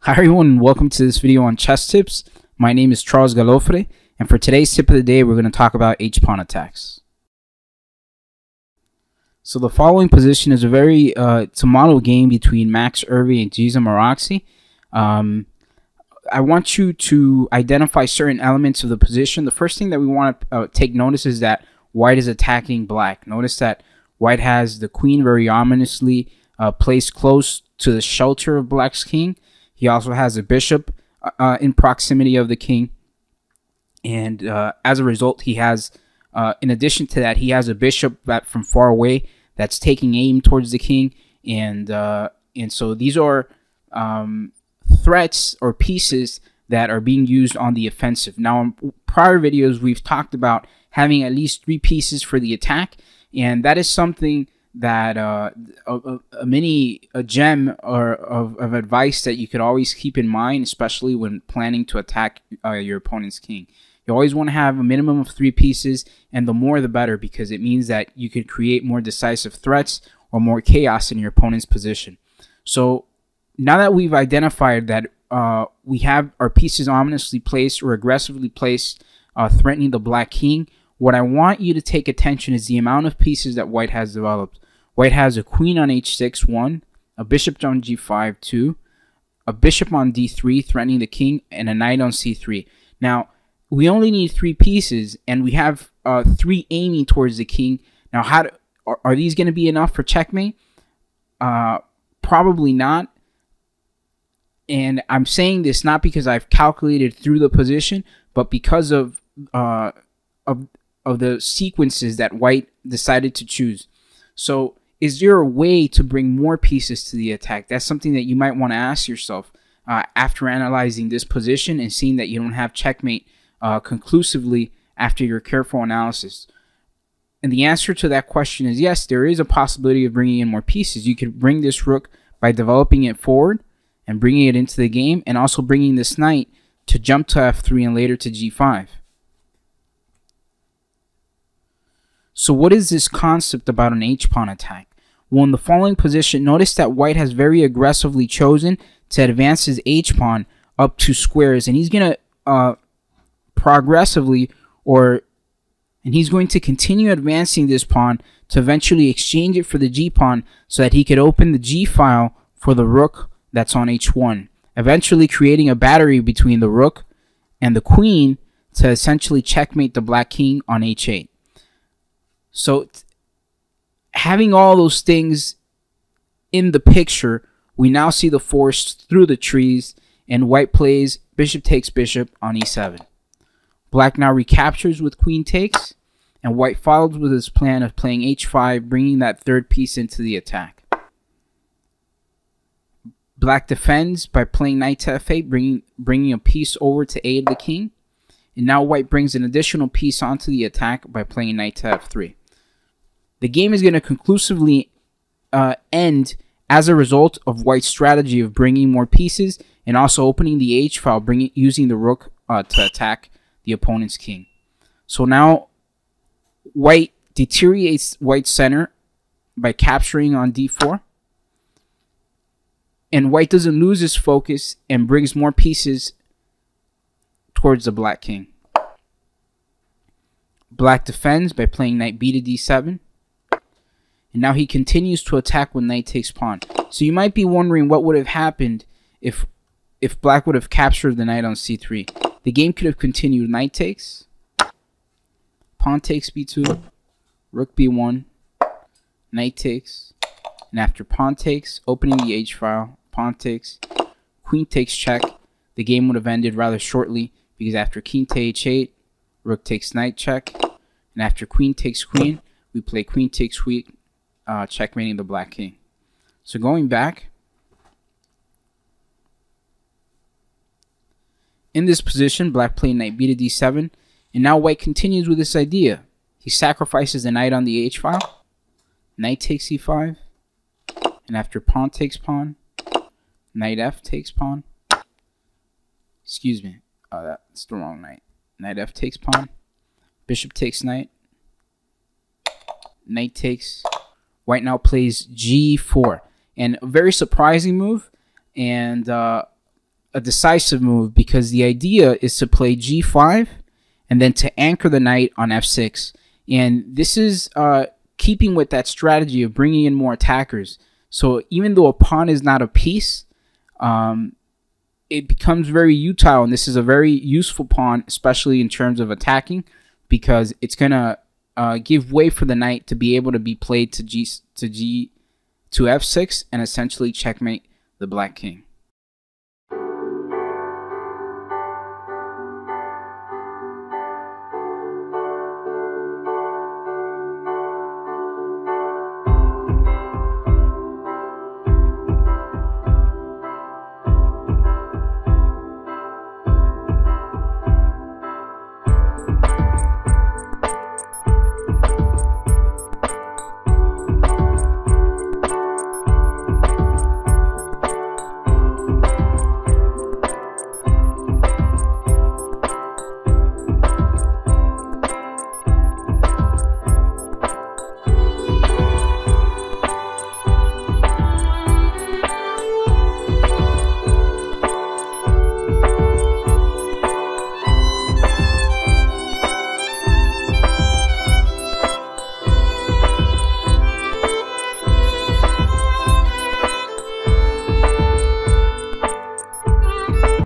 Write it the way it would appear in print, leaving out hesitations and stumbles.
Hi everyone, and welcome to this video on chess tips. My name is Charles Galofre, and for today's tip of the day, we're going to talk about H-pawn attacks. So the following position is it's a model game between Max Irving and Giza Moroxi. I want you to identify certain elements of the position. The first thing that we want to take notice is that white is attacking black. Notice that white has the queen very ominously placed close to the shelter of black's king. He also has a bishop in proximity of the king. And as a result, he has, in addition to that, he has a bishop that from far away that's taking aim towards the king. And so these are threats or pieces that are being used on the offensive. Now, in prior videos, we've talked about having at least 3 pieces for the attack. And that is something that a gem of advice that you could always keep in mind, especially when planning to attack your opponent's king. You always want to have a minimum of 3 pieces, and the more the better, because it means that you could create more decisive threats or more chaos in your opponent's position. So now that we've identified that we have our pieces ominously placed or aggressively placed, threatening the black king, what I want you to take attention is the amount of pieces that white has developed. White has a queen on h6, 1, a bishop on g5, 2, a bishop on d3, threatening the king, and a knight on c3. Now, we only need 3 pieces, and we have 3 aiming towards the king. Now, are these going to be enough for checkmate? Probably not. And I'm saying this not because I've calculated through the position, but because of the sequences that white decided to choose. So is there a way to bring more pieces to the attack? That's something that you might want to ask yourself after analyzing this position and seeing that you don't have checkmate conclusively after your careful analysis. And the answer to that question is yes, there is a possibility of bringing in more pieces. You could bring this rook by developing it forward and bringing it into the game, and also bringing this knight to jump to f3 and later to g5. So what is this concept about an h-pawn attack? Well, in the following position, notice that white has very aggressively chosen to advance his h-pawn up 2 squares, and he's going to progressively, and he's going to continue advancing this pawn to eventually exchange it for the g-pawn so that he could open the g-file for the rook that's on h1, eventually creating a battery between the rook and the queen to essentially checkmate the black king on h8. So having all those things in the picture, we now see the forest through the trees, and white plays bishop takes bishop on e7. Black now recaptures with queen takes, and white follows with his plan of playing h5, bringing that 3rd piece into the attack. Black defends by playing knight to f8, bringing a piece over to aid the king. And now white brings an additional piece onto the attack by playing knight to f3. The game is going to conclusively end as a result of white's strategy of bringing more pieces and also opening the h-file, using the rook to attack the opponent's king. So now white deteriorates white's center by capturing on d4. And white doesn't lose his focus and brings more pieces towards the black king. Black defends by playing knight b to d7. And now he continues to attack with knight takes pawn. So you might be wondering what would have happened if black would have captured the knight on c3. The game could have continued knight takes, pawn takes b2, rook b1, knight takes, and after pawn takes, opening the h-file, pawn takes, queen takes check. The game would have ended rather shortly, because after king to h8, rook takes knight check, and after queen takes queen, we play queen takes queen, checkmating the black king. So going back, in this position, black played knight b to d7, and now white continues with this idea. He sacrifices the knight on the h-file, knight takes e5, and after pawn takes pawn, knight f takes pawn. Excuse me. Oh, that's the wrong knight. Knight f takes pawn. Bishop takes knight. Knight takes. White now plays g4. And a very surprising move. And a decisive move because the idea is to play g5 and then to anchor the knight on f6. And this is keeping with that strategy of bringing in more attackers. So even though a pawn is not a piece, it becomes very utile, and this is a very useful pawn, especially in terms of attacking, because it's going to give way for the knight to be able to be played to f6 and essentially checkmate the black king.